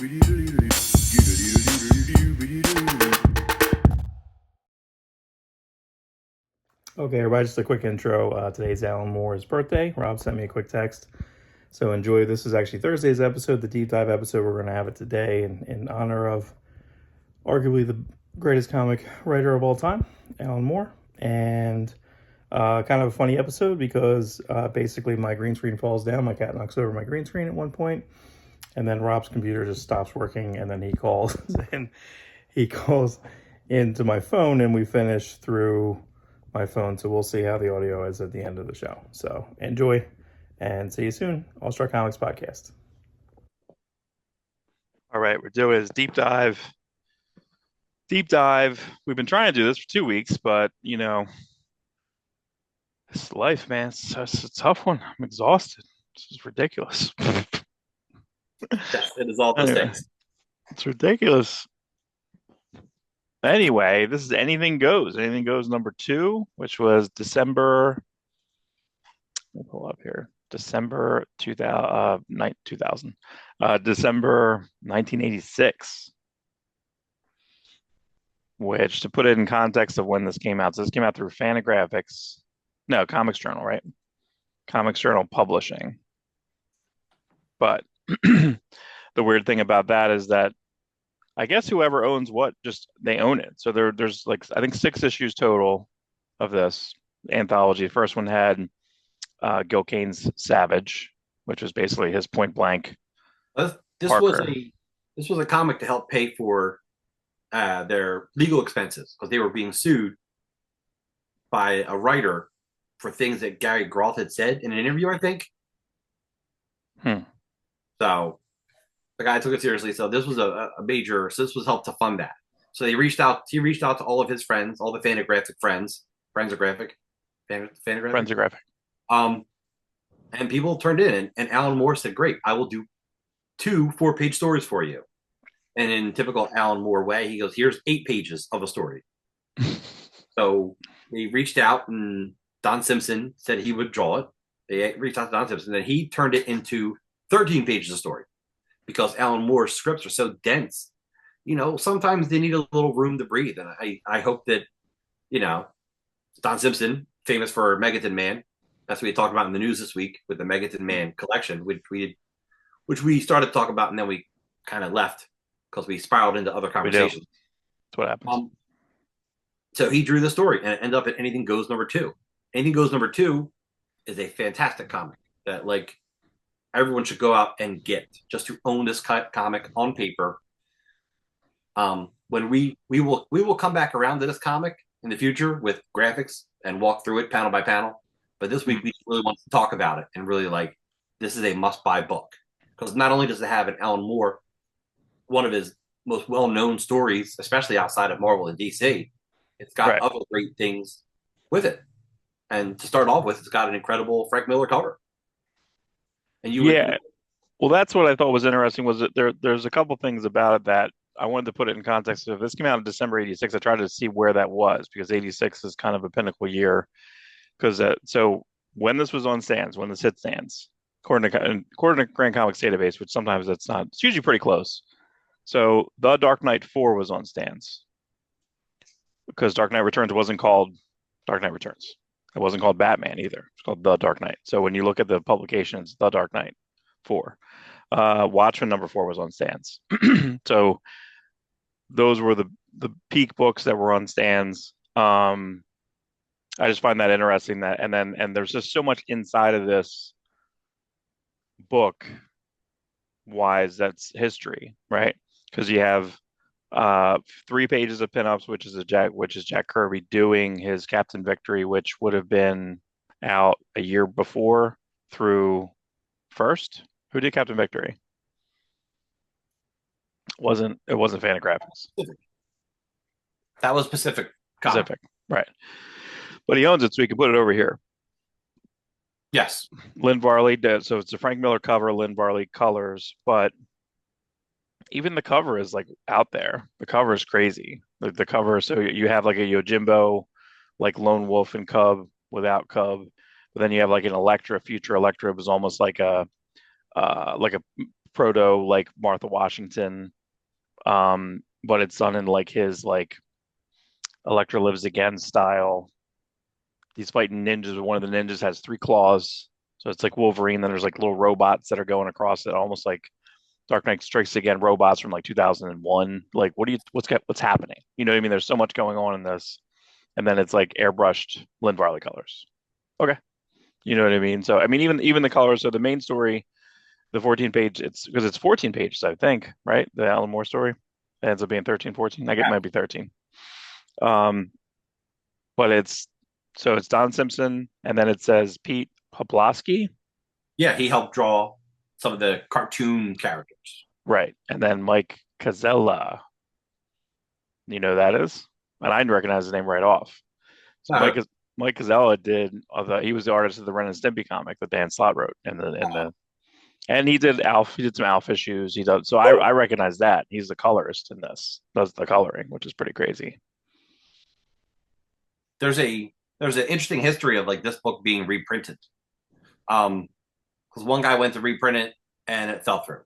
Okay, everybody, just a quick intro. Today's Alan Moore's birthday. Rob sent me a quick text. So enjoy. This is actually Thursday's episode, the deep dive episode. We're going to have it today in honor of arguably the greatest comic writer of all time, Alan Moore. And kind of a funny episode because basically my green screen falls down. My cat knocks over my green screen at one point, and then Rob's computer just stops working, and then he calls and he calls into my phone, and we finish through my phone. So we'll see how the audio is at the end of the show. So enjoy and see you soon. Awestruck Comics Podcast. All right, we're doing is deep dive. Deep dive. We've been trying to do this for 2 weeks, but it's life, man. It's a tough one. I'm exhausted. This is ridiculous. Yes, it is all those things. It's ridiculous. Anyway, this is Anything Goes. Anything Goes number 2, which was December. Let me pull up here. December 2000. December 1986. Which, to put it in context of when this came out, so this came out through Fantagraphics. No, Comics Journal, right? Comics Journal Publishing. But the weird thing about that is that I guess whoever owns what, just they own it. So there's like, I think 6 issues total of this anthology. The first one had Gil Kane's Savage, which was basically his Point Blank. This Parker. was a comic to help pay for their legal expenses because they were being sued by a writer for things that Gary Groth had said in an interview, I think. So the guy took it seriously. So this was a major. So this was help to fund that. So he reached out to all of his friends, all the Fantagraphic friends, Fantagraphic. And people turned in, and Alan Moore said, "Great, I will do 2 4-page stories for you." And in typical Alan Moore way, he goes, "Here's 8 pages of a story." So they reached out, and Don Simpson said he would draw it. They reached out to Don Simpson, and he turned it into 13 pages of story because Alan Moore's scripts are so dense. Sometimes they need a little room to breathe. And I hope that, Don Simpson, famous for Megaton Man, that's what we talked about in the news this week with the Megaton Man collection, which we started to talk about, and then we kind of left because we spiraled into other conversations. That's what happens. So he drew the story, and it ended up at Anything Goes number 2. Anything Goes number 2 is a fantastic comic that everyone should go out and get just to own this comic on paper. When we will come back around to this comic in the future with graphics and walk through it panel by panel. But this week we really want to talk about it and really this is a must-buy book because not only does it have an Alan Moore, one of his most well-known stories, especially outside of Marvel and DC, it's got other great things with it. And to start off with, it's got an incredible Frank Miller cover. And well, that's what I thought was interesting was that there's a couple things about it that I wanted to put it in context. If this came out in December 86, I tried to see where that was because 86 is kind of a pinnacle year. Because so when this was on stands, when this hit stands, according to Grand Comics Database, which sometimes it's not, it's usually pretty close. So The Dark Knight 4 was on stands because Dark Knight Returns wasn't called Dark Knight Returns. It wasn't called Batman either. It's called The Dark Knight. So when you look at the publications, The Dark Knight 4. Watchmen number 4 was on stands. So those were the peak books that were on stands. I just find that interesting and there's just so much inside of this book wise that's history, right? Because you have 3 pages of pinups, which is Jack Kirby doing his Captain Victory, which would have been out a year before through First. Who did Captain Victory? It wasn't Fantagraphics. That was Pacific, right? But he owns it, so he can put it over here. Yes, Lynn Varley did. So it's a Frank Miller cover, Lynn Varley colors, but even the cover is out there. The cover is crazy. The cover, so you have a Yojimbo, Lone Wolf and Cub without Cub, but then you have an Elektra, future Elektra was almost like a like a proto like Martha Washington, but it's done in like his like Electra Lives Again style. He's fighting ninjas. One of the ninjas has three claws, so it's like Wolverine. Then there's like little robots that are going across it, almost like Dark Knight Strikes Again robots from like 2001. Like, what's happening? You know what I mean? There's so much going on in this, and then it's like airbrushed Lynn Varley colors. Okay, you know what I mean? So I mean, even the colors. So the main story, the 14 page, it's because it's 14 pages, I think, right? The Alan Moore story it ends up being 13, 14. I think it might be 13. Um, but it's Don Simpson, and then it says Pete Poplawski, Yeah, he helped draw some of the cartoon characters. right? And then Mike Cazella. You know who that is? And I recognize his name right off. So Mike Cazella did he was the artist of the Ren and Stimpy comic that Dan Slott wrote and he did some Alf issues. He does so I recognize that. He's the colorist in this, does the coloring, which is pretty crazy. There's an interesting history of like this book being reprinted. Because one guy went to reprint it and it fell through.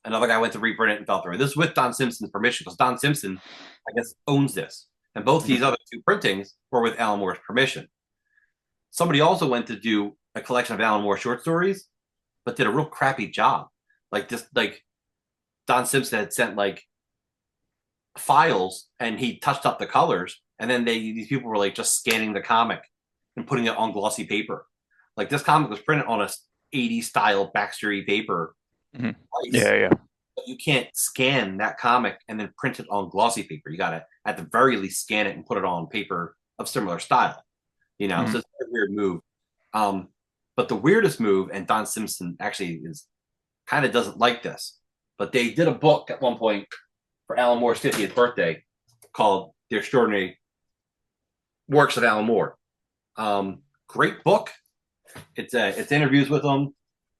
Another guy went to reprint it and fell through. This is with Don Simpson's permission because Don Simpson, I guess, owns this. And both these other two printings were with Alan Moore's permission. Somebody also went to do a collection of Alan Moore short stories, but did a real crappy job. Like Don Simpson had sent like files and he touched up the colors, and then these people were like just scanning the comic and putting it on glossy paper. Like this comic was printed on a 80s style Baxtery paper. Mm-hmm. Yeah. But you can't scan that comic and then print it on glossy paper. You gotta at the very least scan it and put it on paper of similar style. Mm-hmm. So it's a weird move. But the weirdest move, and Don Simpson actually kind of doesn't like this, but they did a book at one point for Alan Moore's 50th birthday called The Extraordinary Works of Alan Moore. Great book. It's interviews with him,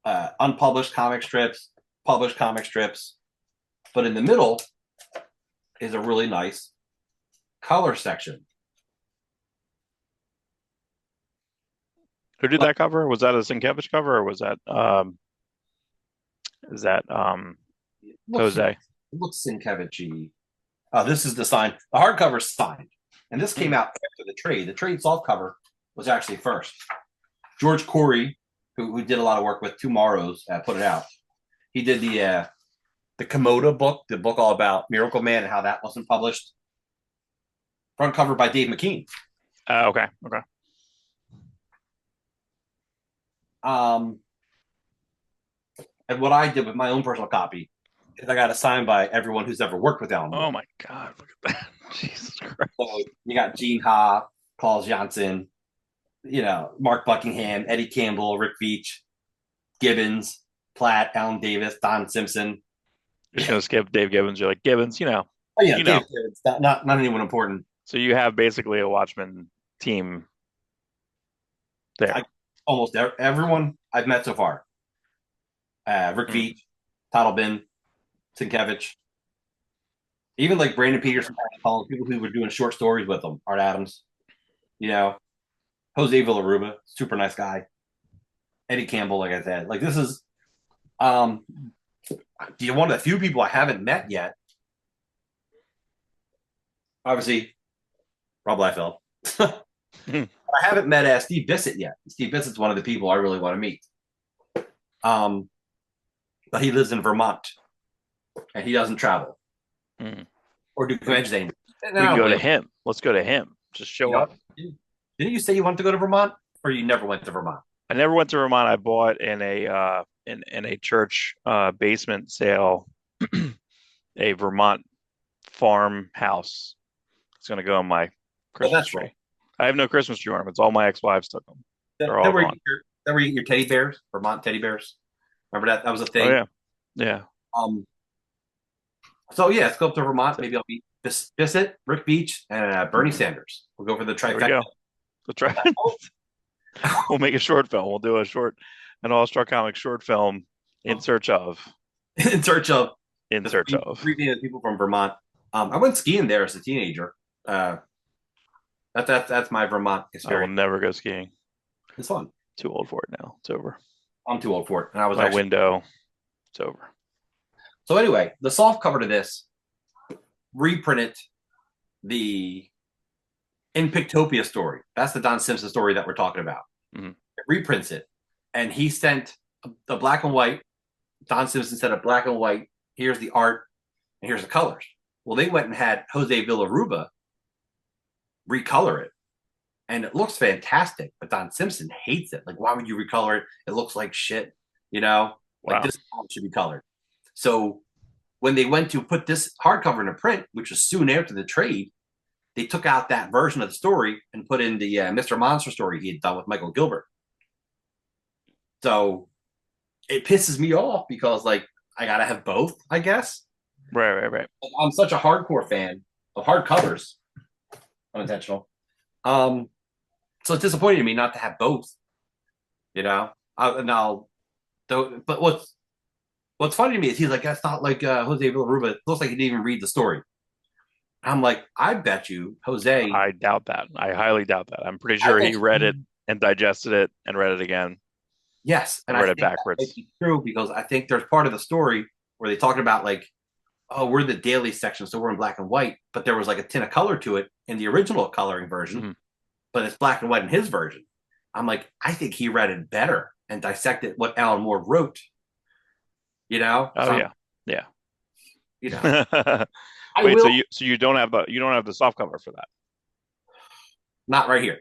unpublished comic strips, published comic strips, but in the middle is a really nice color section. Who did that cover? Was that a Sienkiewicz cover, or was that Jose? It looks Sienkiewicz-y. This is the sign. The hardcover is signed, and this came out after the trade. The trade soft cover was actually first. George Corey, who did a lot of work with Tomorrow's, put it out. He did the Komodo book, the book all about Miracle Man and how that wasn't published. Front cover by Dave McKean. Okay. And what I did with my own personal copy is I got it signed by everyone who's ever worked with Alan Moore. Oh my God, look at that. Jesus Christ. So you got Gene Ha, Paul Johnson, Mark Buckingham, Eddie Campbell, Rick Veitch, Gibbons, Platt, Alan Davis, Don Simpson. You're just going to skip Dave Gibbons. You're like, Gibbons, Oh, yeah, Dave Gibbons, not anyone important. So you have basically a Watchmen team there. Almost everyone I've met so far. Rick Veitch, Toddlebin, Sienkiewicz. Even like Brandon Peterson, people who were doing short stories with him, Art Adams, Jose Villaruba, super nice guy. Eddie Campbell, like I said. Like this is one of the few people I haven't met yet. Obviously, Rob Liefeld. I haven't met Steve Bissett yet. Steve Bissett's one of the people I really want to meet. But he lives in Vermont, and he doesn't travel or do conventions anymore. We can go to him. Let's go to him. Just show up. Didn't you say you wanted to go to Vermont, or you never went to Vermont? I never went to Vermont. I bought in a in a church basement sale a Vermont farmhouse. It's going to go on my Christmas tree. Right. I have no Christmas tree on them. It's all my ex-wives took them. They're all gone. That were your teddy bears, Vermont teddy bears. Remember that? That was a thing. Oh, yeah. So yeah, let's go up to Vermont. Maybe I'll meet Bissett, Rick Veitch, and Bernie Sanders. We'll go for the trifecta. We'll make a short film. We'll do an Awestruck comic short film in search of. In search of. Three people from Vermont. I went skiing there as a teenager. That's my Vermont experience. I will never go skiing. It's fun. Too old for it now. It's over. I'm too old for it. And I was window. It's over. So anyway, the soft cover to this reprinted the In Pictopia story. That's the Don Simpson story that we're talking about. Mm-hmm. It reprints it, and he sent the black and white. Don Simpson said a black and white. Here's the art, and here's the colors. Well, they went and had Jose Villaruba recolor it, and it looks fantastic. But Don Simpson hates it. Like, why would you recolor it? It looks like shit. You know, like this should be colored. So when they went to put this hardcover in a print, which was soon after the trade, they took out that version of the story and put in the Mr. Monster story he had done with Michael Gilbert. So it pisses me off because, like, I gotta have both, I guess. Right. I'm such a hardcore fan of hardcovers. Unintentional. So it's disappointing to me not to have both. You know, but what's funny to me is he's like, that's not like Jose Villaruba. It looks like he didn't even read the story. I'm like, I bet you, Jose. I doubt that. I highly doubt that. I'm pretty sure he read it and digested it and read it again. Yes, and read it backwards. That might be true because I think there's part of the story where they talked about like, oh, we're the daily section, so we're in black and white, but there was like a tin of color to it in the original coloring version, but it's black and white in his version. I'm like, I think he read it better and dissected what Alan Moore wrote. You know? Oh so yeah. You know. Wait, so you don't have the soft cover for that? Not right here,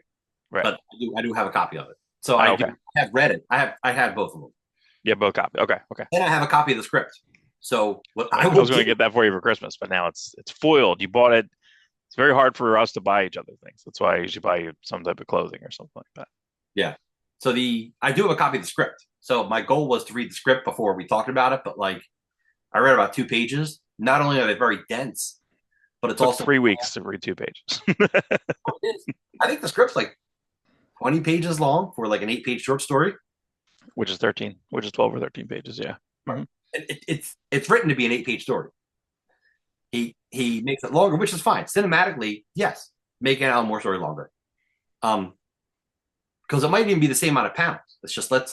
right? But I do have a copy of it. So I have read it. I have both of them. Yeah, both copies. Okay. And I have a copy of the script. So what I was going to get that for you for Christmas, but now it's foiled. You bought it. It's very hard for us to buy each other things. That's why I usually buy you some type of clothing or something like that. Yeah. So I do have a copy of the script. So my goal was to read the script before we talked about it, but like I read about 2 pages. Not only are they very dense, but it's also 3 weeks to read 2 pages. I think the script's like 20 pages long for like an 8-page short story, which is 12 or 13 pages. Yeah. Mm-hmm. It's written to be an 8-page story. He makes it longer, which is fine. Cinematically, yes, make an Alan Moore story longer. Because it might even be the same amount of panels. It's just let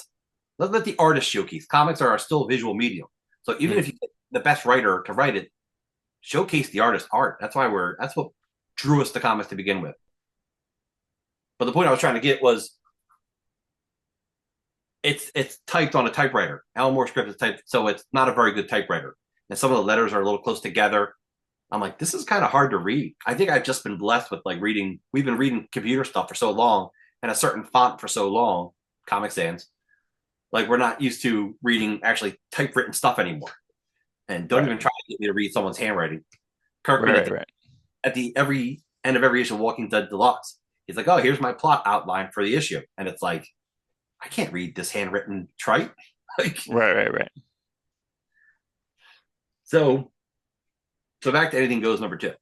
the artist showcase. Comics are still a visual medium. So even if you get the best writer to write it, showcase the artist's art. That's what drew us to comics to begin with. But the point I was trying to get was it's typed on a typewriter. Alan Moore's script is typed, so it's not a very good typewriter. And some of the letters are a little close together. I'm like, this is kind of hard to read. I think I've just been blessed with like reading. We've been reading computer stuff for so long and a certain font for so long, Comic Sans. Like we're not used to reading actually typewritten stuff anymore. And don't even try to get me to read someone's handwriting. Kirkman at the every end of every issue of Walking Dead Deluxe, he's like, oh, here's my plot outline for the issue. And it's like, I can't read this handwritten trite. Like, right. So back to Anything Goes number 2.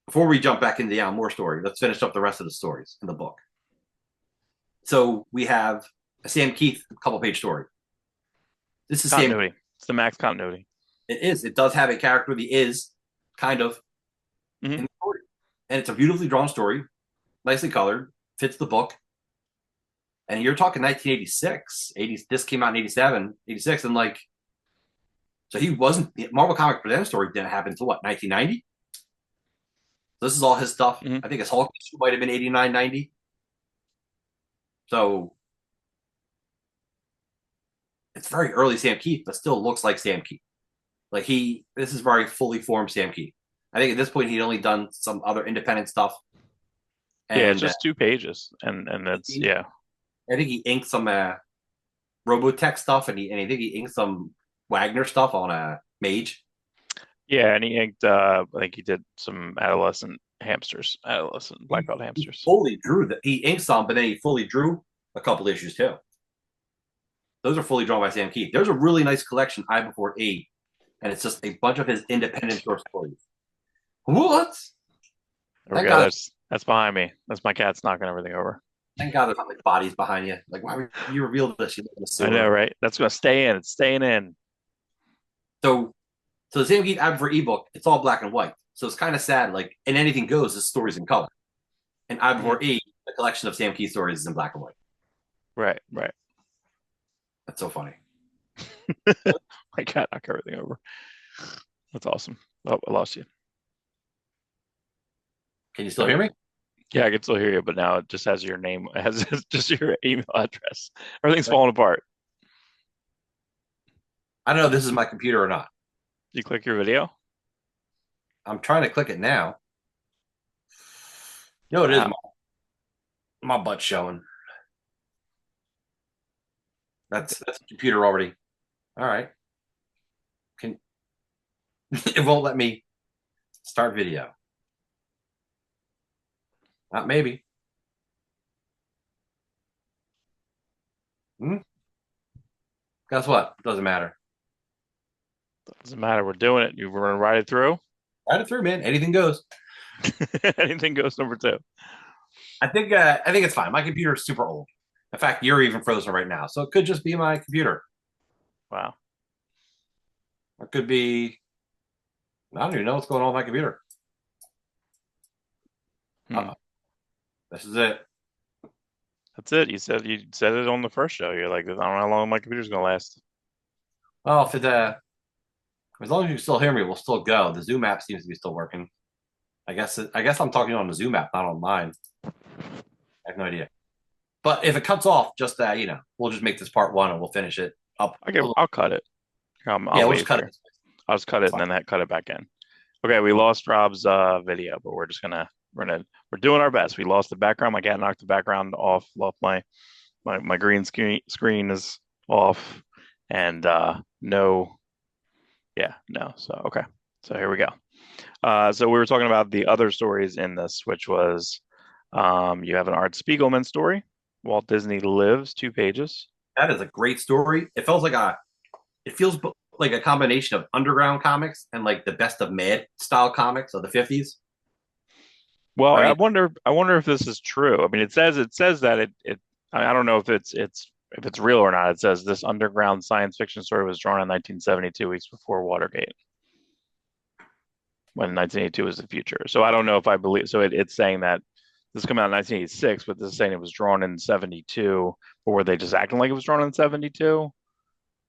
Before we jump back into the Alan Moore story, let's finish up the rest of the stories in the book. So we have a Sam Keith couple-page story. This is continuity. It's the max continuity. It is. It does have a character, the is, kind of, in the story. And it's a beautifully drawn story, nicely colored, fits the book. And you're talking 1986. This came out in 87, 86, and like, so he wasn't, Marvel Comic Presents story didn't happen until what, 1990? So this is all his stuff. I think his Hulk issue might have been 89, 90. So it's very early Sam Keith, but still looks like Sam Keith. Like this is very fully formed Sam Keith. I think at this point he'd only done some other independent stuff. And, yeah, just 2 pages, and that's I think he inked some Robotech stuff, and I think he inked some Wagner stuff on Mage. Yeah, and he inked. I think he did some adolescent black belt hamsters. He fully drew that. He inked some, but then he fully drew a couple issues too. Those are fully drawn by Sam Keith. There's a really nice collection, I Before 8, and it's just a bunch of his independent short stories. What? That's behind me. That's my cat's knocking everything over. Thank God there's not like bodies behind you. Like, why would you reveal this? You I know, right? That's gonna stay in. It's staying in. So the Sam Keith I Before ebook, it's all black and white. So it's kind of sad. Like, in Anything Goes, this story's in color. And I Before E, the collection of Sam Keith stories is in black and white. Right. That's so funny. My cat knocked everything over. That's awesome. Oh, I lost you. Can you still hear me? Yeah, I can still hear you, but now it just has your name, it has just your email address. Everything's falling apart. I don't know if this is my computer or not. You click your video? I'm trying to click it now. No, it is Wow. my butt showing. That's the computer already. All right. Can it won't let me start video. Not maybe. Hmm? Guess what? Doesn't matter. Doesn't matter. We're doing it. You're going to ride it through. Ride it through, man. Anything goes. Anything goes, number two. I think it's fine. My computer is super old. In fact, you're even frozen right now, so it could just be my computer. Wow. It could be. I don't even know what's going on with my computer. Hmm. This is it. That's it. You said it on the first show. You're like, I don't know how long my computer's going to last. Well, if it as long as you still hear me, we'll still go. The Zoom app seems to be still working. I guess I'm talking on the Zoom app, not on mine. I have no idea. But if it cuts off, just we'll just make this part one and we'll finish it up. I'll cut it. I'll We'll wait just cut for it. I'll just cut it and then cut it back in. Okay, we lost Rob's video, but we're doing our best. We lost the background. My cat knocked the background off. My green screen is off, and no. So okay, so here we go. So we were talking about the other stories in this, which was you have an Art Spiegelman story, Walt Disney Lives, 2 pages. That is a great story. It feels like a combination of underground comics and like the best of Mad style comics of the 50s. Well, I I mean, wonder if this is true. I mean, it says that I don't know if it's real or not. It says this underground science fiction story was drawn in 1972, weeks before Watergate, when 1982 was the future. So I don't know if I believe. So it's saying that this came out in 1986, but this is saying it was drawn in 72. Or were they just acting like it was drawn in 72?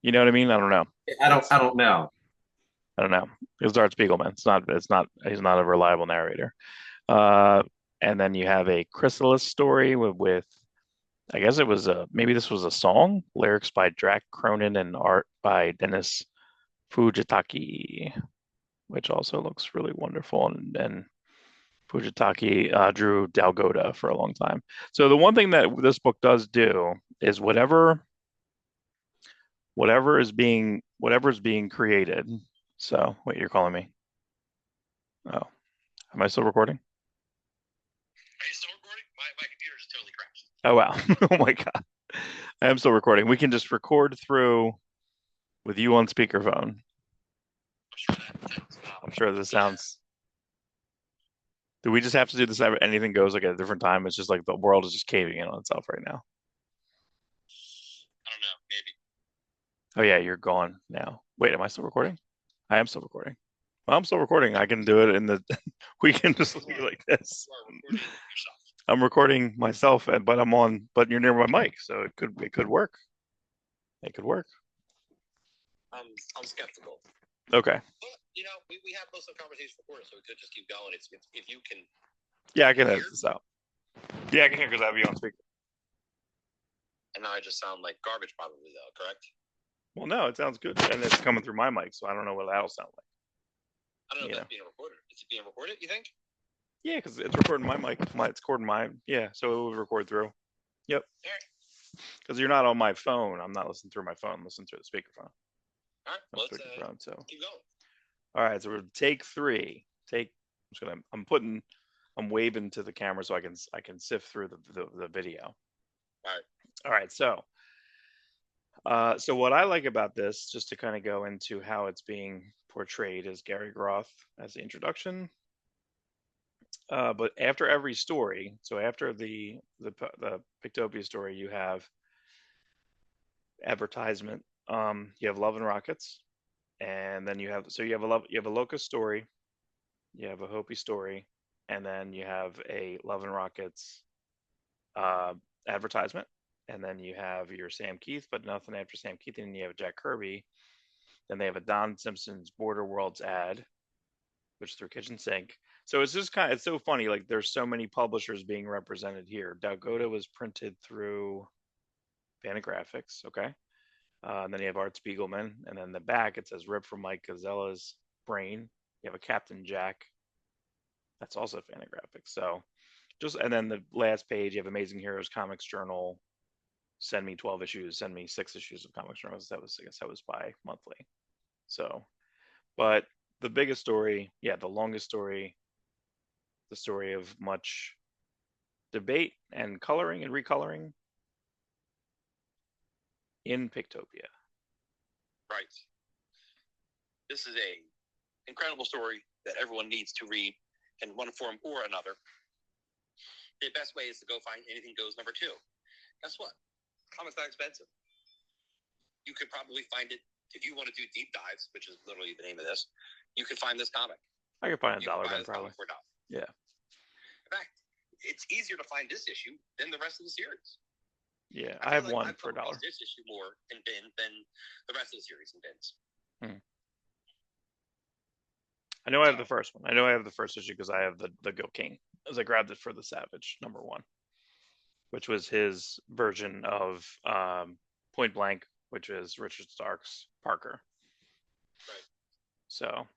You know what I mean? I don't know. I don't know. I don't know. It was Art Spiegelman. He's not a reliable narrator. Uh, and then you have a Chrysalis story with I guess it was maybe this was a song, lyrics by Drac Cronin and art by Dennis Fujitaki, which also looks really wonderful. And Fujitaki drew Dalgota for a long time. So the one thing that this book does do is whatever is being created. So wait, you're calling me? Oh, am I still recording? Are you still recording? My computer just totally crashed. Oh wow! Oh my God, I am still recording. We can just record through with you on speakerphone. I'm sure this sounds. Do we just have to do this? Anything goes like at a different time. It's just like the world is just caving in on itself right now. I don't know. Maybe. Oh yeah, you're gone now. Wait, am I still recording? I am still recording. Well, I'm still recording. I can do it in the. We can just leave it like this. I'm recording myself, but I'm on. But you're near my mic, so it could work. It could work. I'm skeptical. Okay. But, we have most of the conversation recorded, so we could just keep going. It's if you can. Yeah, I can edit this out. Yeah, I can hear because I have you on speaker. And now I just sound like garbage, probably though. Correct? Well, no, it sounds good, and it's coming through my mic, so I don't know what that'll sound like. I don't know if that's being recorded. Is it being recorded? You think? Yeah, because it's recording my mic. It's recording mine. Yeah, so it would record through. Yep. Because you're not on my phone. I'm not listening through my phone. I'm listening through the speakerphone. All right. Well, let's keep going. All right, so we're take 3. I'm waving to the camera so I can sift through the video. All right. So what I like about this, just to kind of go into how it's being portrayed, is Gary Groth as the introduction. But after every story, so after the Pictopia story, you have advertisement. You have Love and Rockets, and then you have a Locust story, you have a Hopi story, and then you have a Love and Rockets advertisement, and then you have your Sam Keith, but nothing after Sam Keith, and then you have Jack Kirby. Then they have a Don Simpson's Border Worlds ad, which is through Kitchen Sink. So it's just it's so funny. Like there's so many publishers being represented here. Dalgota was printed through Fantagraphics, okay. And then you have Art Spiegelman, and then the back it says "Rip from Mike Gazella's Brain." You have a Captain Jack. That's also Fantagraphics. So and then the last page you have Amazing Heroes Comics Journal. Send me 12 issues. Send me 6 issues of Comics Journals. I guess that was bi-monthly. So, but the biggest story, the longest story, the story of much debate and coloring and recoloring in Pictopia. Right. This is a incredible story that everyone needs to read in one form or another. The best way is to go find Anything Goes #2. Guess what? Comics not expensive. You could probably find it if you want to do deep dives, which is literally the name of this. You could find this comic. I could find $1 then probably. For $1. Yeah. In fact, it's easier to find this issue than the rest of the series. Yeah, I have one for $1. This issue more in bin than the rest of the series in bins. I know I have the first one. I know I have the first issue because I have the Go King, as I grabbed it for the Savage #1, which was his version of Point Blank, which is Richard Stark's Parker. Right. So,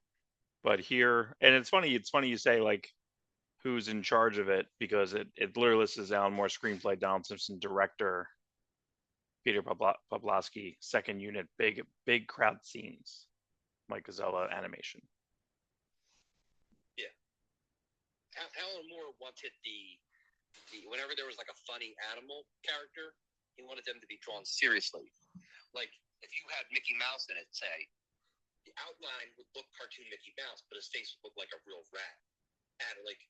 but here, and it's funny you say like who's in charge of it, because it literally lists Alan Moore screenplay, Donald Simpson director, Peter Pawlowski second unit, big crowd scenes, Mike Gazzella animation. Yeah, Alan Moore wanted the whenever there was like a funny animal character, he wanted them to be drawn seriously. Like if you had Mickey Mouse in it, say, the outline would look cartoon Mickey Mouse, but his face would look like a real rat, added like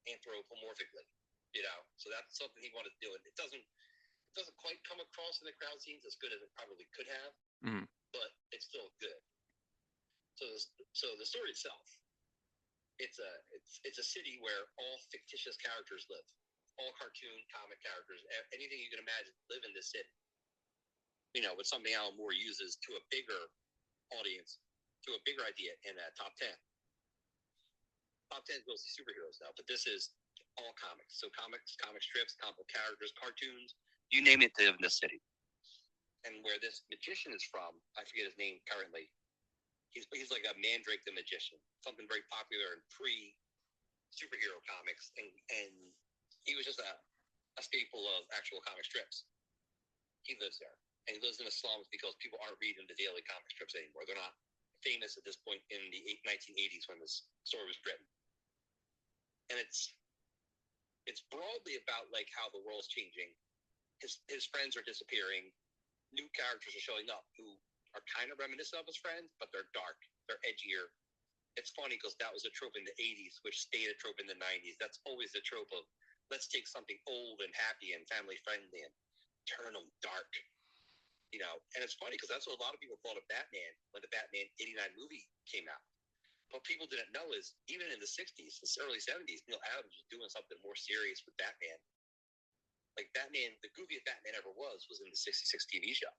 anthropomorphically, So that's something he wanted to do, and it doesn't quite come across in the crowd scenes as good as it probably could have, but it's still good. So the story itself, it's a city where all fictitious characters live, all cartoon comic characters, anything you can imagine live in this city. With something Alan Moore uses to a bigger audience, to a bigger idea in top 10. Top 10 is mostly superheroes now, but this is all comics. So comic strips, comic book characters, cartoons, you name it, they live in this city. And where this magician is from, I forget his name currently. He's like a Mandrake the Magician, something very popular in pre-superhero comics, and he was just a staple of actual comic strips. He lives there, and he lives in the slums because people aren't reading the daily comic strips anymore. They're not famous at this point in the 1980s when this story was written. And it's broadly about like how the world's changing. His friends are disappearing. New characters are showing up who are kind of reminiscent of his friends, but they're dark. They're edgier. It's funny because that was a trope in the 80s, which stayed a trope in the 90s. That's always the trope of let's take something old and happy and family friendly and turn them dark. And it's funny because that's what a lot of people thought of Batman when the Batman '89 movie came out. What people didn't know is even in the 60s, the early 70s, Neil Adams was doing something more serious with Batman. Like Batman, the goofiest Batman ever was in the 66 TV show,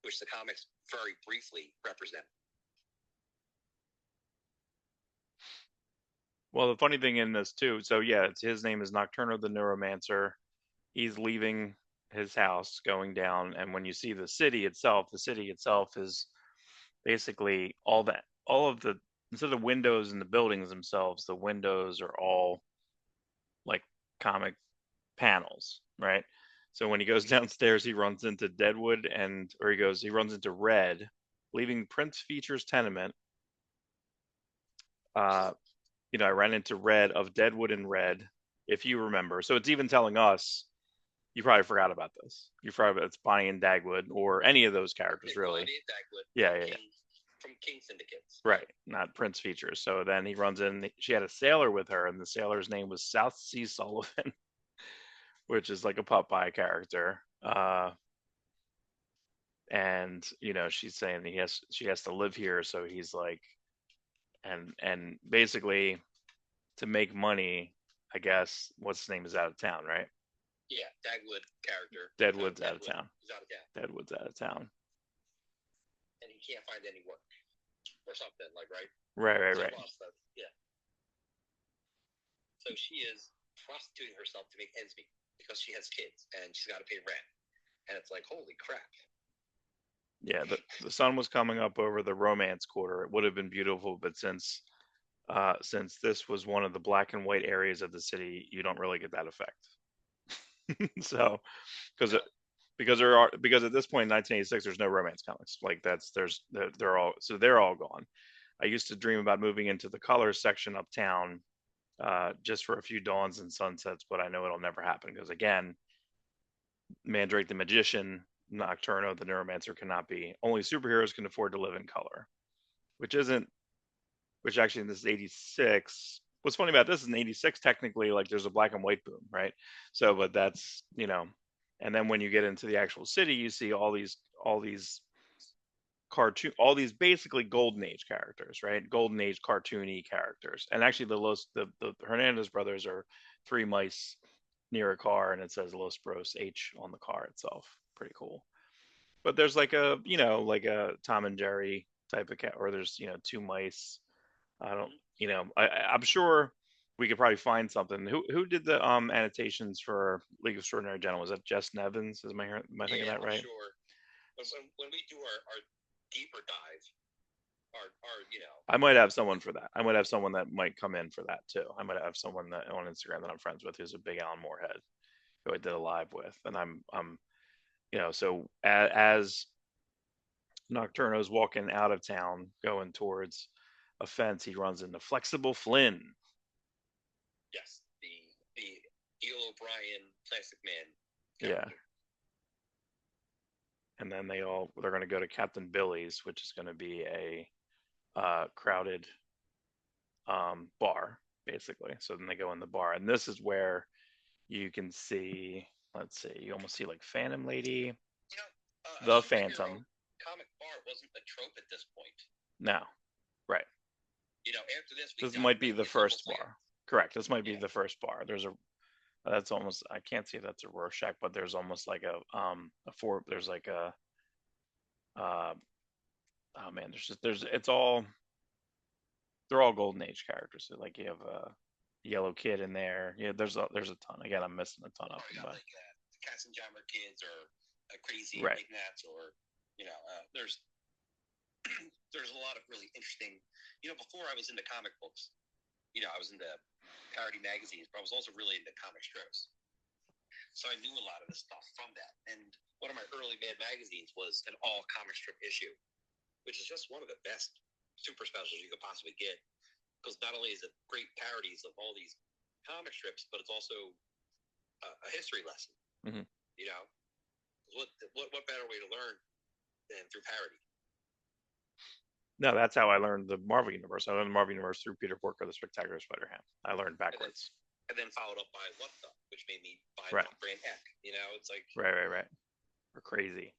which the comics very briefly represent. Well, the funny thing in this too, so his name is Nocturno the Neuromancer. He's leaving his house, going down, and when you see the city itself is basically instead of windows in the buildings themselves, the windows are all like comic panels, right? So when he goes downstairs, he runs into Deadwood he runs into Red, leaving Prince Features Tenement. I ran into Red of Deadwood and Red, if you remember. So it's even telling us, you probably forgot about this. It's Bonnie and Dagwood, or any of those characters, really. Bonnie and Dagwood. Yeah. From King Syndicates. Right, not Prince Features. So then he runs in. She had a sailor with her, and the sailor's name was South Sea Sullivan, which is like a Popeye character. And she's saying she has to live here, so he's like, and basically to make money, I guess, what's his name is out of town, right? Yeah, Dagwood character. Deadwood's out of town. He's out of town. Deadwood's out of town. And he can't find any work or something, like, right? Right. Yeah. So she is prostituting herself to make ends meet because she has kids and she's got to pay rent. And it's like, holy crap. Yeah, the sun was coming up over the Romance Quarter. It would have been beautiful, but since this was one of the black and white areas of the city, you don't really get that effect. So, because at this point in 1986, there's no romance comics. Like they're all gone. I used to dream about moving into the color section uptown, just for a few dawns and sunsets, but I know it'll never happen because, again, Mandrake the Magician, Nocturno the Neuromancer cannot be. Only superheroes can afford to live in color, which actually in this is 86. What's funny about this is in 86, technically, like, there's a black and white boom, right? So, but that's, and then when you get into the actual city, you see all these cartoon, all these basically golden age characters, right? Golden age cartoony characters. And actually the Hernandez brothers are three mice near a car, and it says Los Bros H on the car itself. Pretty cool. But there's like a Tom and Jerry type of cat, or there's, two mice. I don't, I'm sure we could probably find something. Who did the annotations for League of Extraordinary Gentlemen? Was that Jess Nevins? Am I thinking that right? Sure. But when we do our deeper dive, I might have someone for that. I might have someone that might come in for that too. I might have someone that on Instagram that I'm friends with who's a big Alan Moore head, who I did a live with, and I'm so as Nocturno's walking out of town, going towards a fence, he runs into Flexible Flynn. Yes, the E.L. O'Brien Plastic Man character. Yeah. And then they're going to go to Captain Billy's, which is going to be a crowded bar, basically. So then they go in the bar, and this is where you can see, let's see, you almost see like Phantom Lady, the Phantom. Comic bar wasn't a trope at this point. No, right. After this might be the first bar. Correct. This might be the first bar. That's almost, I can't see if that's a Rorschach, but there's almost like there's like a, oh man, they're all Golden Age characters. So like you have a Yellow Kid in there. Yeah, there's a ton. Again, I'm missing a ton of them. Like the Cats and Jammer Kids, or Crazy right. Ignats, or there's a lot of really interesting. Before I was into comic books, I was into parody magazines, but I was also really into comic strips. So I knew a lot of this stuff from that. And one of my early Mad magazines was an all comic strip issue, which is just one of the best super specials you could possibly get. Because not only is it great parodies of all these comic strips, but it's also a history lesson. Mm-hmm. What better way to learn than through parody? No, that's how I learned the Marvel Universe. I learned the Marvel Universe through Peter Porker, the Spectacular Spider-Ham. I learned backwards. And then followed up by What the, which made me buy Brand Eck. It's like... Right. We're crazy.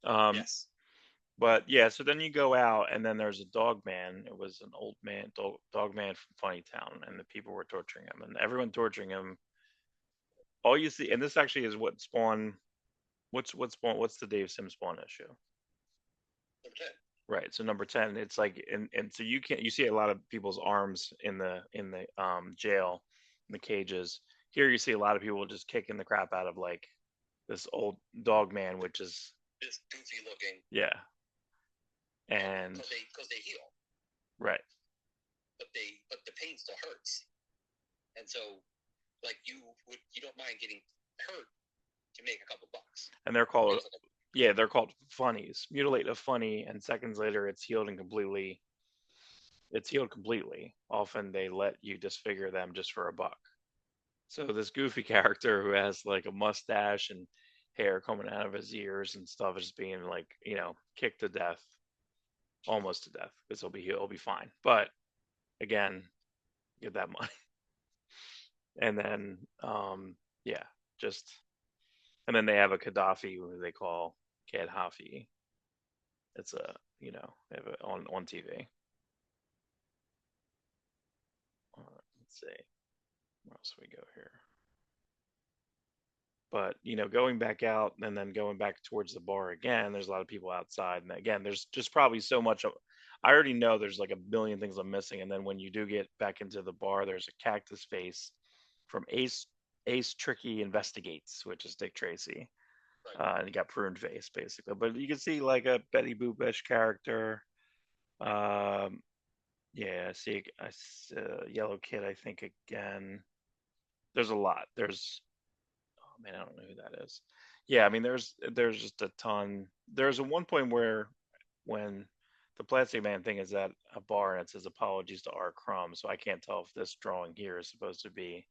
Yes. But yeah, so then you go out, and then there's a dog man. It was an old man, dog man from Funnytown, and the people were torturing him, and everyone torturing him. All you see, and this actually is what spawned. What's the Dave Sim Spawn issue? Number 10. Right. So number 10, it's like, and so you see a lot of people's arms in the jail, in the cages. Here you see a lot of people just kicking the crap out of like this old dog man, which is this goofy looking. Yeah. And because they heal. Right. But the pain still hurts. And so like you don't mind getting hurt to make a couple bucks. And they're called they're called funnies. Mutilate a funny, and seconds later it's healed completely. Often they let you disfigure them just for $1. So this goofy character who has like a mustache and hair coming out of his ears and stuff is being like, kicked to death, almost to death, because he'll be fine. But again, get that money. And then and then they have a Gaddafi who they call Gaddafi. It's they have it on TV. Let's see. Where else we go here? But going back out and then going back towards the bar again, there's a lot of people outside, and again, there's just probably so much. I already know there's like a billion things I'm missing, and then when you do get back into the bar, there's a cactus face from Ace Tricky Investigates, which is Dick Tracy. And you got pruned face basically, but you can see like a Betty Boop-ish character. Yeah, see a Yellow Kid, I think again. There's a lot. Oh man, I don't know who that is. Yeah, I mean there's just a ton. There's a one point where when the Plastic Man thing is at a bar and it says apologies to R. Crumb, so I can't tell if this drawing here is supposed to be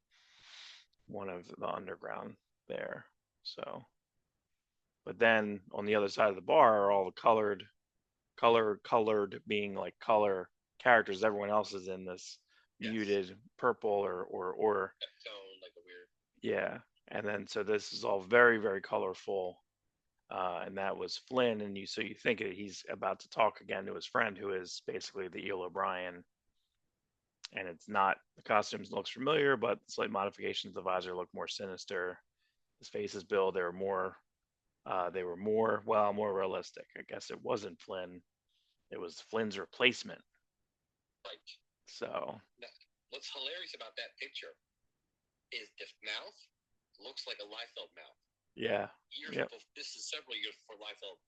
one of the underground there. So, but then on the other side of the bar are all the colored being like color characters. Everyone else is in this muted purple or tone, like a weird. Yeah, and then so this is all very very colorful, and that was Flynn, and you think that he's about to talk again to his friend who is basically the Eel O'Brien, and it's not. The costumes looks familiar, but slight modifications. The visor looked more sinister. His face is built. They were more more realistic. I guess it wasn't Flynn. It was Flynn's replacement. Right. So. Now, what's hilarious about that picture is the mouth looks like a Liefeld mouth. Yeah. This is several years before Liefeld.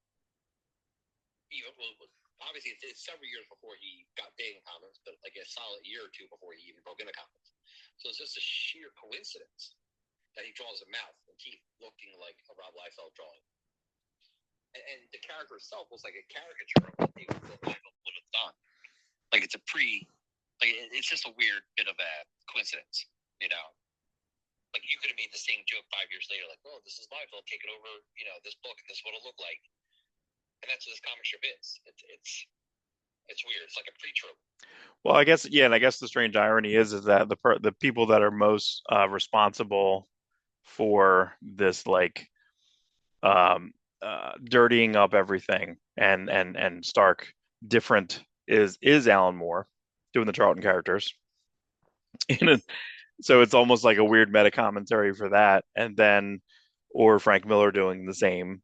Obviously, it's several years before he got big in comics, but like a solid year or two before he even broke into comics. So it's just a sheer coincidence that he draws a mouth and teeth looking like a Rob Liefeld drawing. And the character itself was like a caricature of what Liefeld would have done. Like it's it's just a weird bit of a coincidence, Like you could have made the same joke 5 years later, like, oh, this is Liefeld taking over, this book, and this is what it'll look like. And that's what this comic strip is. It's weird. It's like a pre-trope. Well, I guess, yeah, and I guess the strange irony is that the people that are most responsible for this, like, dirtying up everything and Stark different is Alan Moore doing the Charlton characters. So it's almost like a weird meta commentary for that, and then or Frank Miller doing the same,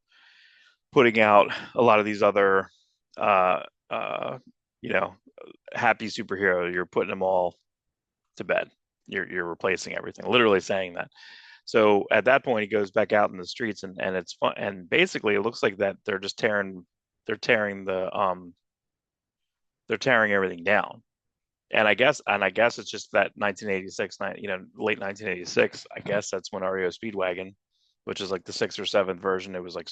putting out a lot of these other happy superhero. You're putting them all to bed. You're replacing everything, literally saying that. So at that point, he goes back out in the streets, and it's fun. And basically, it looks like that they're tearing everything down. And I guess it's just that 1986, late 1986. I guess that's when REO Speedwagon, which is like the 6th or 7th version. It was like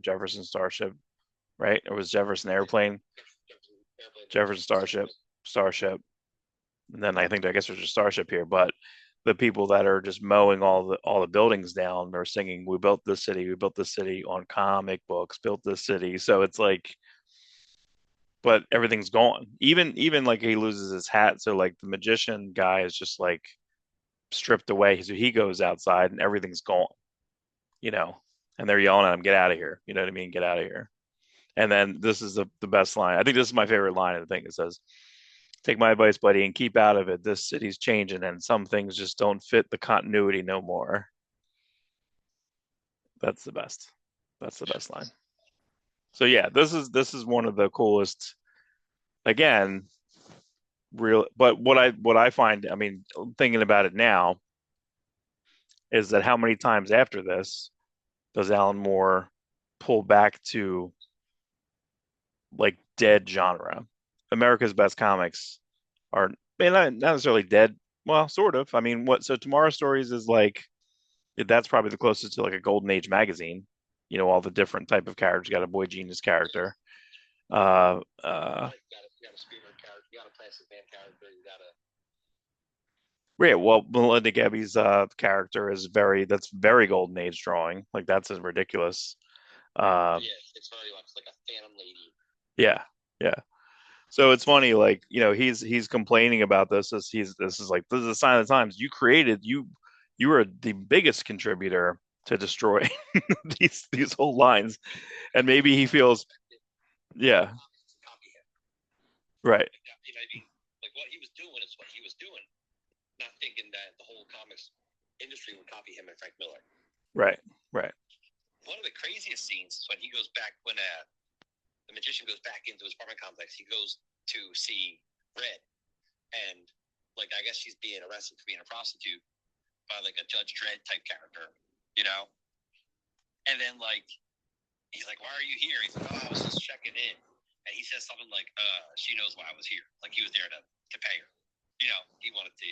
Jefferson Starship, right? It was Jefferson Airplane, Jefferson Starship. And then I guess there's a Starship here, but the people that are just mowing all the buildings down are singing, we built this city on comic books, built this city. So it's like, but everything's gone. Even like he loses his hat. So like the magician guy is just like stripped away. So he goes outside and everything's gone, and they're yelling at him, get out of here. You know what I mean? Get out of here. And then this is the best line. I think this is my favorite line of the thing. It says, take my advice, buddy, and keep out of it. This city's changing and some things just don't fit the continuity no more. That's the best. That's the best line. So yeah, this is one of the coolest, again, real, but what I find, I mean, thinking about it now, is that how many times after this does Alan Moore pull back to like dead genre? America's Best Comics are not necessarily dead. Well, sort of. I mean, so Tomorrow Stories is like, that's probably the closest to like a Golden Age magazine. All the different type of characters. You got a Boy Genius character. You got a Spielberg character. You got a Plastic Man character. You got a. Yeah, well, Melinda Gebby's character is that's very Golden Age drawing. Like that's ridiculous. Yeah, it's very much like a Phantom Lady. Yeah, yeah. So it's funny, like he's complaining about this as this is a sign of the times. You were the biggest contributor to destroy these whole lines, and maybe he feels, yeah, right. Like what he was doing is what he was doing, not thinking that the whole comics industry would copy him and Frank Miller. Right. Right. One of the craziest scenes is when he goes back, when the magician goes back into his apartment complex. He goes to see Red, and like I guess she's being arrested for being a prostitute by like a Judge Dredd type character, you know. And then like he's like, "Why are you here?" He's like, "Oh, I was just checking in." And he says something like, "She knows why I was here." Like he was there to pay her. You know, he wanted to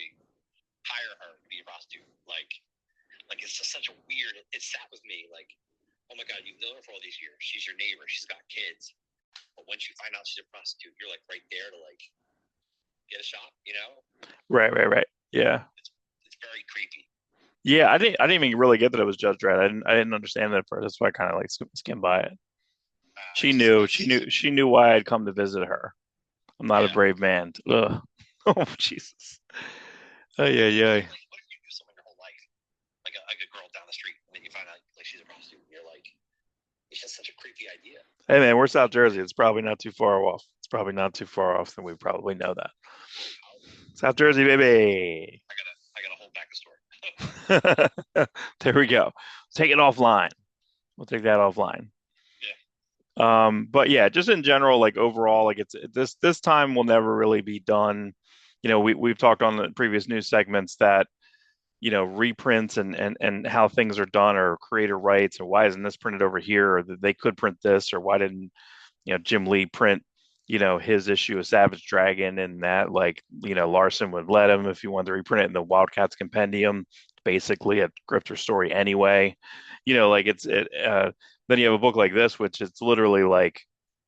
hire her to be a prostitute. Like it's just such a weird. It sat with me like, oh my God, you've known her for all these years. She's your neighbor. She's got kids. But once you find out she's a prostitute, you're like right there to like get a shot. You know? Right. Yeah. It's very creepy. Yeah, I didn't even really get that it was Judge Dredd. I didn't understand that at first. That's why I kind of like skimmed by it. She knew why I'd come to visit her. I'm not a brave man. Ugh. Oh Jesus. Oh yeah. Like, what if you knew someone your whole life, like a girl down the street, and then you find out like she's a prostitute, and you're like, it's just such a creepy idea. Hey man, we're South Jersey. It's probably not too far off. Then we probably know that. South Jersey, baby. I gotta hold back the story. There we go. Take it offline. We'll take that offline. Yeah. But yeah, just in general, like overall, like it's this time will never really be done. You know, we've talked on the previous news segments that, you know, reprints and how things are done, or creator rights, and why isn't this printed over here, or that they could print this, or why didn't, you know, Jim Lee print, you know, his issue of Savage Dragon, and that, like, you know, Larson would let him if he wanted to reprint it in the Wildcats Compendium, basically a grifter story anyway. You know, like then you have a book like this, which it's literally like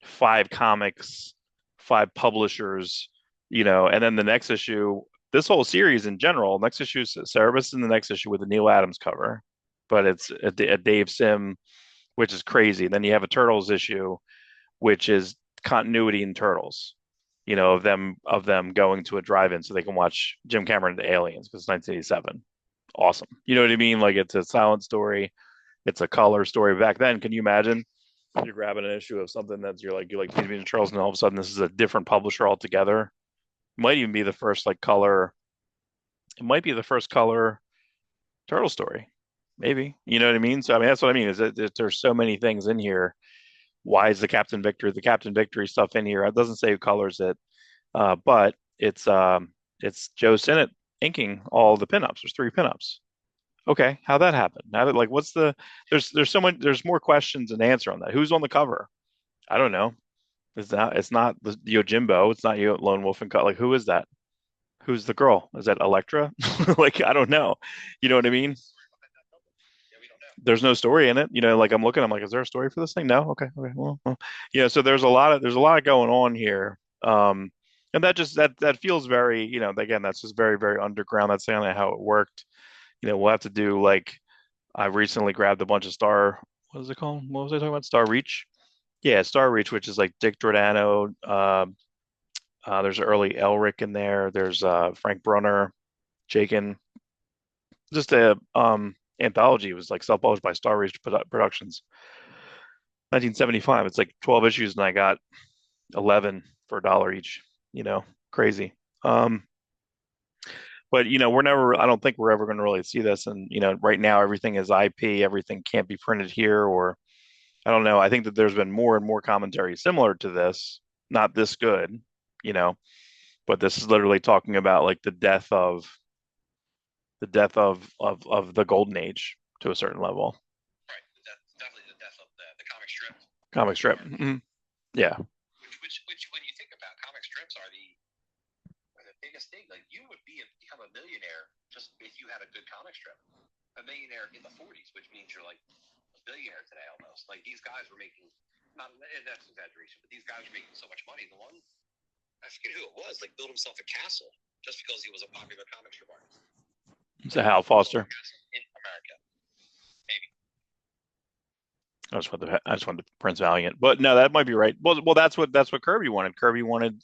5 comics, 5 publishers, you know, and then the next issue, this whole series in general, next issue is Cerebus in the next issue with the Neil Adams cover, but it's a Dave Sim, which is crazy. Then you have a Turtles issue, which is continuity in Turtles, you know, of them going to a drive-in so they can watch Jim Cameron and the Aliens, because it's 1987. Awesome. You know what I mean? Like it's a silent story, it's a color story. Back then, can you imagine you're grabbing an issue of something that's you like Teenage Mutant Turtles, and all of a sudden this is a different publisher altogether? It might even be the first like color. It might be the first color turtle story, maybe. You know what I mean? So I mean that's what I mean is that there's so many things in here. Why is the Captain Victory stuff in here? It doesn't say who colors it, but it's Joe Sinnott inking all the pinups. There's 3 pinups. Okay, how'd that happen? Now that like what's the there's so much, there's more questions than answer on that. Who's on the cover? I don't know. It's not the Yojimbo. It's not you Lone Wolf and Cut. Like who is that? Who's the girl? Is that Elektra? Like I don't know. You know what I mean? Yeah, we don't know. There's no story in it. You know, like I'm looking, I'm like, is there a story for this thing? No. Okay. Well. Yeah. So there's a lot going on here. And that feels very, you know, again, that's just very, very underground. That's kind of how it worked. You know, we'll have to do like I recently grabbed a bunch of what is it called? What was I talking about? Star Reach. Yeah, Star Reach, which is like Dick Giordano. There's early Elric in there. There's Frank Brunner, Jakin. Just a anthology. It was like self-published by Star Reach Productions. 1975. It's like 12 issues, and I got 11 for $1 each. You know, crazy. But you know, I don't think we're ever going to really see this. And you know, right now everything is IP. Everything can't be printed here, or I don't know. I think that there's been more and more commentary similar to this. Not this good, you know, but this is literally talking about like the death of the golden age to a certain level. Right. Definitely the death of the comic strip. Comic strip. Mm-hmm. Yeah. Which when you think about, comic strips are the biggest thing. Like you would become a millionaire just if you had a good comic strip. A millionaire in the 40s, which means you're like a billionaire today almost. Like these guys were making, not that's exaggeration, but these guys were making so much money. The one, I forget who it was, like built himself a castle just because he was a popular comic strip artist. It's a Hal Foster. In America. Maybe. I just wanted Prince Valiant, but no, that might be right. Well, that's what Kirby wanted. Kirby wanted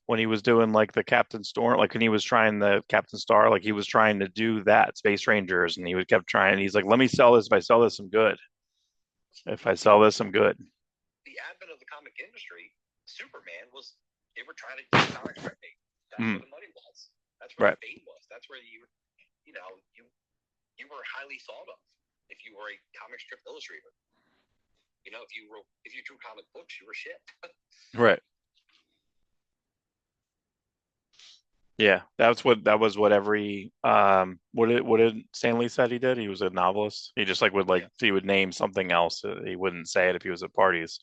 when he was doing like the Captain Storm, like when he was trying the Captain Star, like he was trying to do that Space Rangers, and he would kept trying. He's like, let me sell this. If I sell this, I'm good. If I sell this, I'm good. The advent of the comic industry, Superman was, they were trying to get comic strip made. That's where the money was. That's where the fame was. That's where you were highly thought of. if you were a comic strip illustrator. You know, if you drew comic books, you were shit. Right. Yeah, that was what every what did Stanley said he did? He was a novelist. He just like would like he would name something else. He wouldn't say it if he was at parties.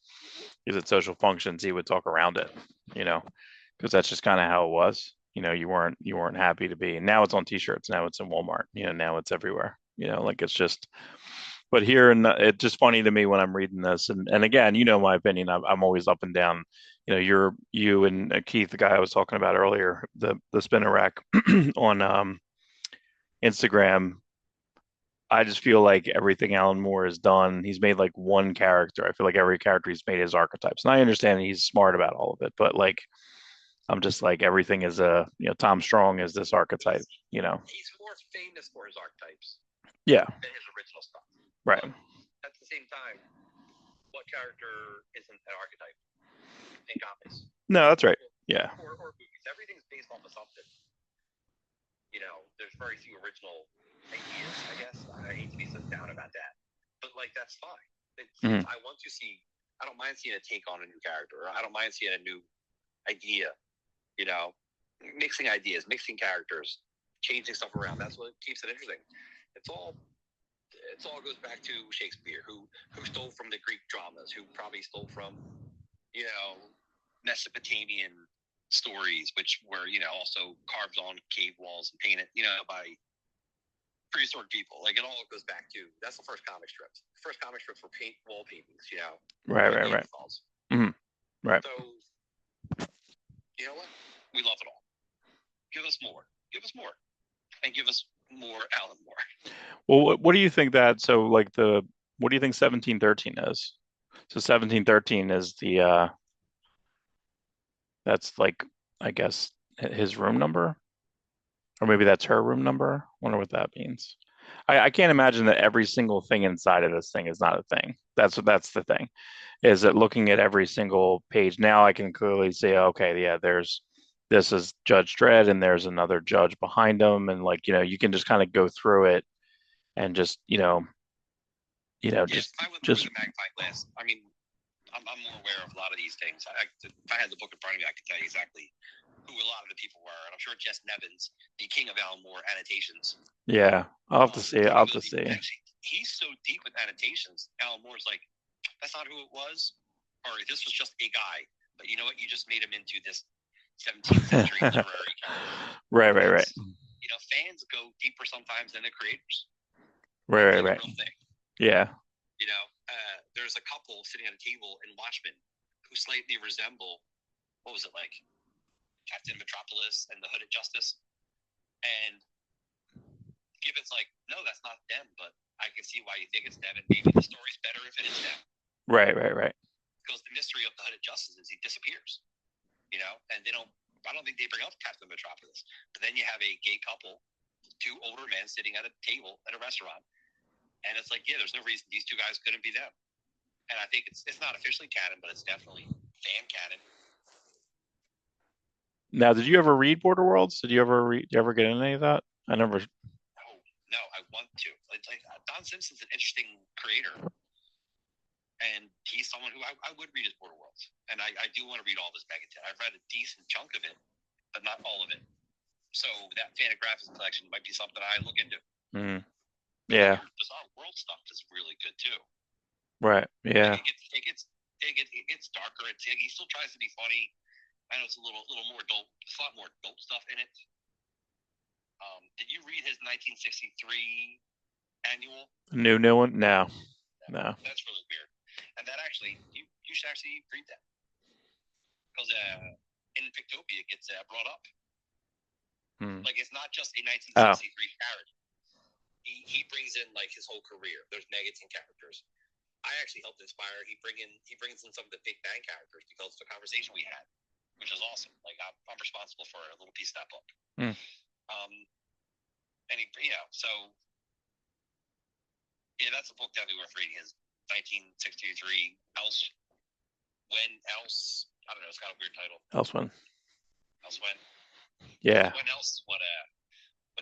He was at social functions. He would talk around it, you know, because that's just kind of how it was. You know, you weren't happy to be. And now it's on T-shirts. Now it's in Walmart. You know, now it's everywhere. You know, like it's just. But here, and it's just funny to me when I'm reading this, and again, you know my opinion. I'm always up and down. You know, you and Keith, the guy I was talking about earlier, the spinner rack on Instagram. I just feel like everything Alan Moore has done, he's made like one character. I feel like every character he's made is archetypes, and I understand he's smart about all of it, but like I'm just like everything is Tom Strong is this archetype. You know, he's more famous for his archetypes. Yeah. Than his original stuff. Right. But at the same time, what character isn't an archetype in comics? No, that's right. Yeah. Or movies. Everything's based off of something. You know, there's very few original ideas, I guess. I hate to be so down about that. But, like, that's fine. I don't mind seeing a take on a new character. Or I don't mind seeing a new idea, you know, mixing ideas, mixing characters, changing stuff around. That's what keeps it interesting. It all goes back to Shakespeare, who stole from the Greek dramas, who probably stole from, you know, Mesopotamian stories, which were, you know, also carved on cave walls and painted, you know, by prehistoric people. Like, it all goes back to, that's the first comic strips. The first comic strips were wall paintings, you know. Right. Mm-hmm. Right. So, you know what? We love it all. Give us more. Give us more. And give us more Alan Moore. Well, what do you think what do you think 1713 is? So 1713 is that's like, I guess, his room number, or maybe that's her room number. Wonder what that means. I can't imagine that every single thing inside of this thing is not a thing. That's the thing, is that looking at every single page now, I can clearly say, okay, yeah, this is Judge Dredd, and there's another judge behind him, and like, you know, you can just kind of go through it and just, Yes, I went through the magnifying glass. I mean, I'm more aware of a lot of these things. If I had the book in front of me, I could tell you exactly who a lot of the people were. And I'm sure Jess Nevins, the king of Alan Moore annotations. Yeah, I'll have to see. Actually, he's so deep with annotations. Alan Moore's like, that's not who it was, or this was just a guy. But you know what? You just made him into this 17th century literary character. Right. You know, fans go deeper sometimes than the creators. Right. Yeah. You know, there's a couple sitting at a table in Watchmen who slightly resemble, what was it like, Captain Metropolis and the Hooded Justice. And Gibbons like, no, that's not them, but I can see why you think it's them, and maybe the story's better if it is them. Right. Because the mystery of the Hooded Justice is he disappears, you know, and I don't think they bring up Captain Metropolis. But then you have a gay couple, two older men sitting at a table at a restaurant, and it's like, yeah, there's no reason these two guys couldn't be them. And I think it's not officially canon, but it's definitely fan canon. Now, did you ever read Border Worlds? Did you ever get into any of that? I never. No, I want to. Like, Don Simpson's an interesting creator, and he's someone who I would read his Border Worlds, and I do want to read all this Megaton. I've read a decent chunk of it, but not all of it. So that Fantagraphics collection might be something I look into. Yeah. Bizarre World stuff is really good too. Right. Yeah. It gets darker. He still tries to be funny. I know it's a little more adult. There's a lot more adult stuff in it. Did you read his 1963 annual? New one? No. That's really weird. And that actually, you should actually read that, because in Pictopia it gets brought up. Like, it's not just a 1963 parody. He brings in like his whole career. There's Megaton characters. I actually helped inspire. He brings in some of the Big Bang characters because of the conversation we had, which is awesome. Like, I'm responsible for a little piece of that book. And so yeah, that's a book definitely worth reading. His 1963 When Else. I don't know. It's got a weird title. Else When. Else When. Yeah. When Else? What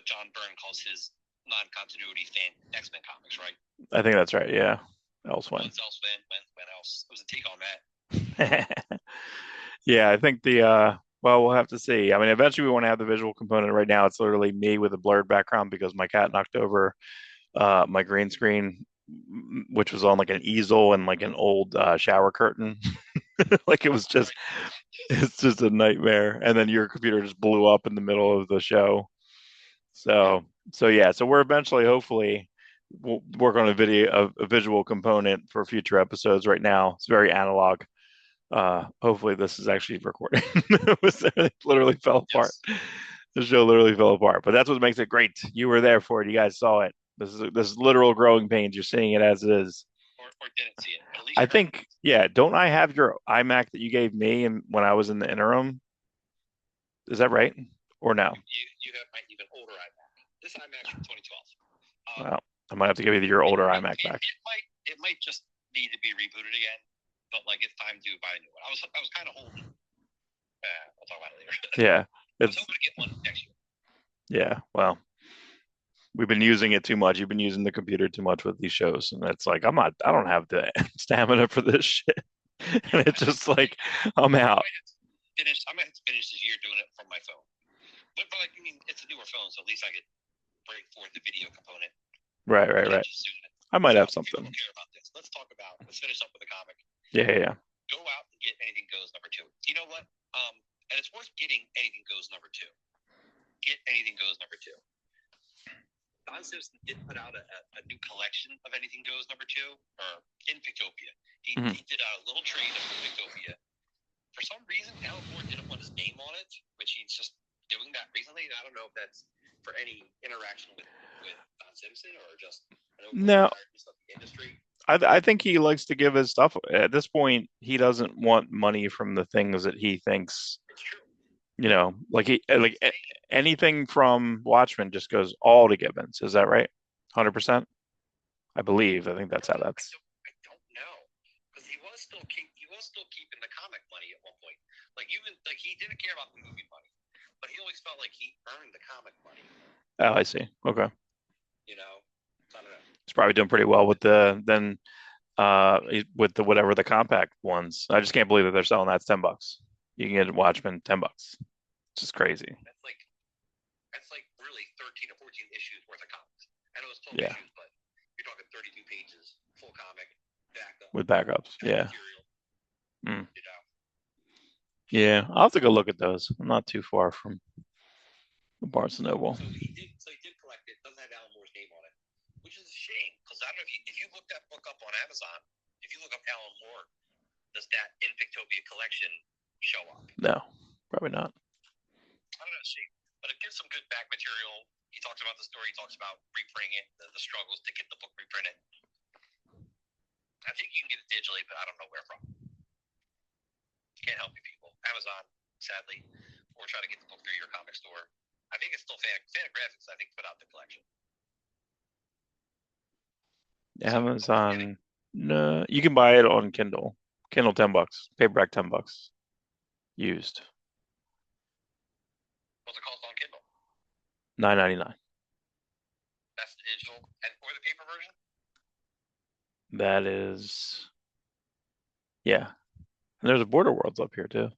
John Byrne calls his non-continuity fan X-Men comics, right? I think that's right. Yeah. Elsewhere. When else? It was a take on that. Yeah, I think well, we'll have to see. I mean, eventually we want to have the visual component. Right now, it's literally me with a blurred background because my cat knocked over my green screen, which was on like an easel and like an old shower curtain. Like it's just a nightmare. And then your computer just blew up in the middle of the show. So yeah, so we're eventually, hopefully, we'll work on a visual component for future episodes. Right now, it's very analog. Hopefully this is actually recording. It literally fell apart. The show literally fell apart, but that's what makes it great. You were there for it. You guys saw it. This is literal growing pains. You're seeing it as it is. Or didn't see it. At least I think, yeah. Don't I have your iMac that you gave me and when I was in the interim? Is that right? Or no? You have my even older iMac. This iMac's from 2012. Well, I might have to give you your older iMac back. It might just need to be rebooted again, but like it's time to buy a new one. I was kind of holding. We'll talk about it later. Yeah, I was hoping to get one next year. Yeah, well, we've been using it too much. You've been using the computer too much with these shows, and it's like I don't have the stamina for this shit. And it's just like I'm out. I might have to finish this year doing it from my phone. But like, I mean, it's a newer phone, so at least I could bring forth the video component. Right. I might have something. If you don't care about this, let's finish up with the comic. Yeah. Go out and get Anything Goes #2. You know what? And it's worth getting Anything Goes #2. Get Anything Goes #2. Don Simpson did put out a new collection of Anything Goes #2, or in Pictopia. He did a little trade of Pictopia. For some reason, Alan Moore didn't want his name on it, which he's just doing that recently. I don't know if that's for any interaction with Don Simpson or just no. Of the industry. I think he likes to give his stuff. At this point, he doesn't want money from the things that he thinks. It's true. You know, like anything from Watchmen just goes all to Gibbons. Is that right? 100%. I believe. I think that's how that's. I don't know, because he was still keeping the comic money at one point. Like he didn't care about the movie money, but he always felt like he earned the comic money. Oh, I see. Okay. You know, I don't know. He's probably doing pretty well with the whatever the compact ones. I just can't believe that they're selling that $10. You can get Watchmen $10. It's just crazy. That's like really 13 or 14 issues worth of comics. I know it's 12 Yeah. issues, but you're talking 32 pages, full comic, backup. With backups, yeah. Material, Mm. You know. Yeah, I'll have to go look at those. I'm not too far from Barnes and Noble. So he did collect it. Doesn't have Alan Moore's name on it, which is a shame, because I don't know if you look that book up on Amazon. If you look up Alan Moore, does that In Pictopia collection show up? No, probably not. I don't know. See, but it gives some good back material. He talks about the story. He talks about reprinting it, the struggles to get the book reprinted. I think you can get it digitally, but I don't know where from. Can't help you people. Amazon, sadly, or try to get the book through your comic store. I think it's still Fantagraphics. I think put out the collection. Amazon. No, you can buy it on Kindle. Kindle $10. Paperback $10. Used. What's it cost on Kindle? $9.99. That's the digital or the paper version? That is, yeah. And there's a Border Worlds up here too.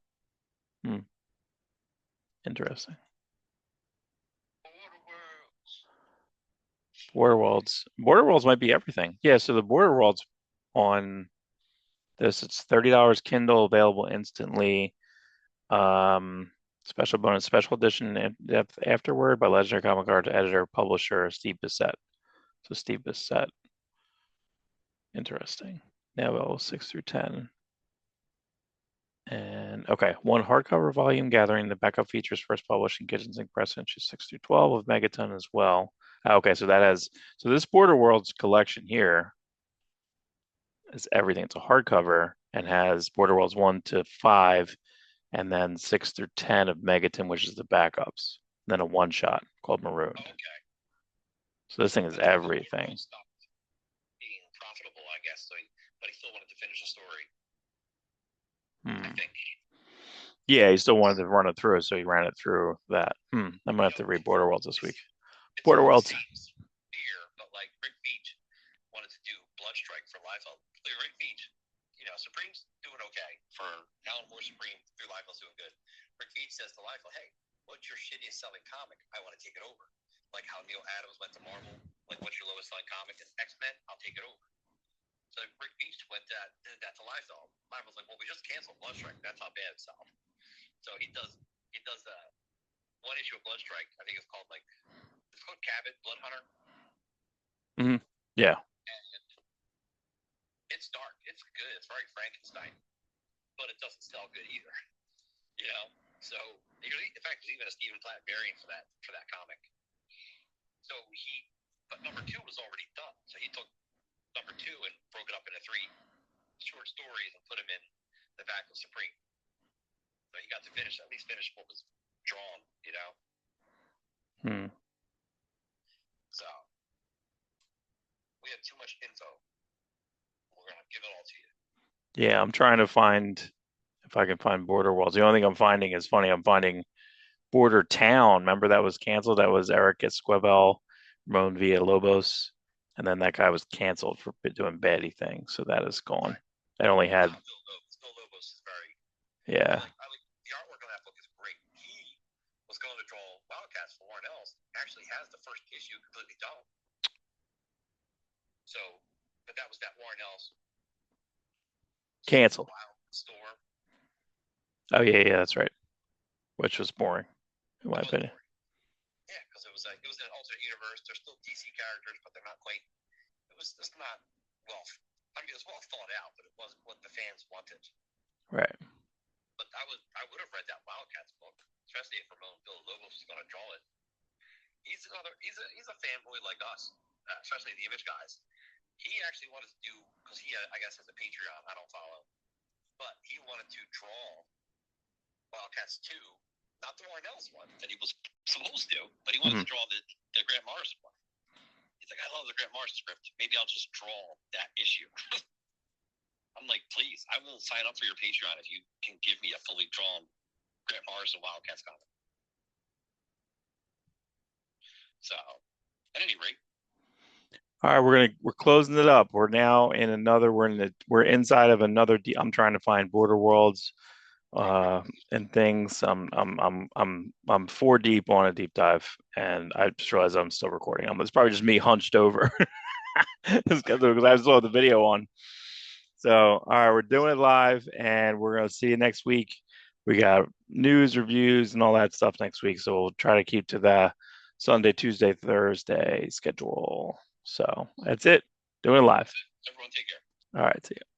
Interesting. Border Worlds. Border Worlds might be everything. Yeah, so the Border Worlds on this, it's $30 Kindle, available instantly. Special bonus, special edition afterward by Legendary Comic Art editor, publisher Steve Bissett. So Steve Bissett. Interesting. Now available 6 through 10. And okay, one hardcover volume gathering the backup features first published in Kitchen Sink Press issues 6 through 12 of Megaton as well. Okay, so this Border Worlds collection here is everything. It's a hardcover and has Border Worlds 1 to 5, and then 6 through 10 of Megaton, which is the backups. And then a one shot called Marooned. Okay. So this thing is everything. Being profitable, I guess. But he still wanted to finish the story. I think. Yeah, he still wanted to run it through, so he ran it through that. I might have to read Border Worlds this week. Border Worlds. Bloodstrike for Liefeld. Rick Veitch, Supreme's doing okay for Alan Moore. Supreme through Liefeld's doing good. Rick Veitch says to Liefeld, "Hey, what's your shittiest selling comic? I want to take it over. Like how Neil Adams went to Marvel. Like, what's your lowest selling comic? It's X-Men. I'll take it over." So Rick Veitch did that to Liefeld. Liefeld's like, "Well, we just canceled Bloodstrike. That's not bad itself." So he does one issue of Bloodstrike. I think it's called Cabot Blood Hunter. Yeah. And it's dark. It's good. It's very Frankenstein, but it doesn't sell good either. So in fact, there's even a Stephen Platt variant for that comic. So but number 2 was already done. So he took number 2 and broke it up into 3 short stories and put them in the back of Supreme. So he got to at least finish what was drawn. So we have too much info. We're gonna give it all to you. Yeah, I'm trying to find if I can find Border Worlds. The only thing I'm finding is funny. I'm finding Border Town. Remember that was canceled? That was Eric Esquivel, Ramon Villalobos, and then that guy was canceled for doing baddie things. So that is gone. I only had. Bill Lobos is very. Yeah. I like the artwork on that book is great. He was going to draw Wildcats for Warren Ellis. Actually has the first issue completely done. So, but that was that Warren Ellis Canceled. Store. Oh yeah, that's right. Which was boring, in my opinion. Boring. Yeah, because it was an alternate universe. They're still DC characters, but they're not quite. It was just not well. I mean, it was well thought out, but it wasn't what the fans wanted. Right. But I would have read that Wildcats book, especially if Ramon Villalobos was going to draw it. He's a fanboy like us, especially the Image guys. He actually wanted to do, because he I guess has a Patreon I don't follow, but he wanted to draw Wildcats 2, not the Warren Ellis one that he was supposed to, but he wanted to draw the Grant Morrison one. He's like, "I love the Grant Morrison script. Maybe I'll just draw that issue." I'm like, "Please, I will sign up for your Patreon if you can give me a fully drawn Grant Morrison Wildcats comic." So, at any rate. All right, we're closing it up. We're now in another. We're inside of another. I'm trying to find Border Worlds, and things. I'm 4 deep on a deep dive, and I just realized I'm still recording. It's probably just me hunched over because I saw the video on. So, all right, we're doing it live, and we're gonna see you next week. We got news, reviews, and all that stuff next week. So we'll try to keep to the Sunday, Tuesday, Thursday schedule. So that's it. Doing it live. Everyone take care. All right. See you.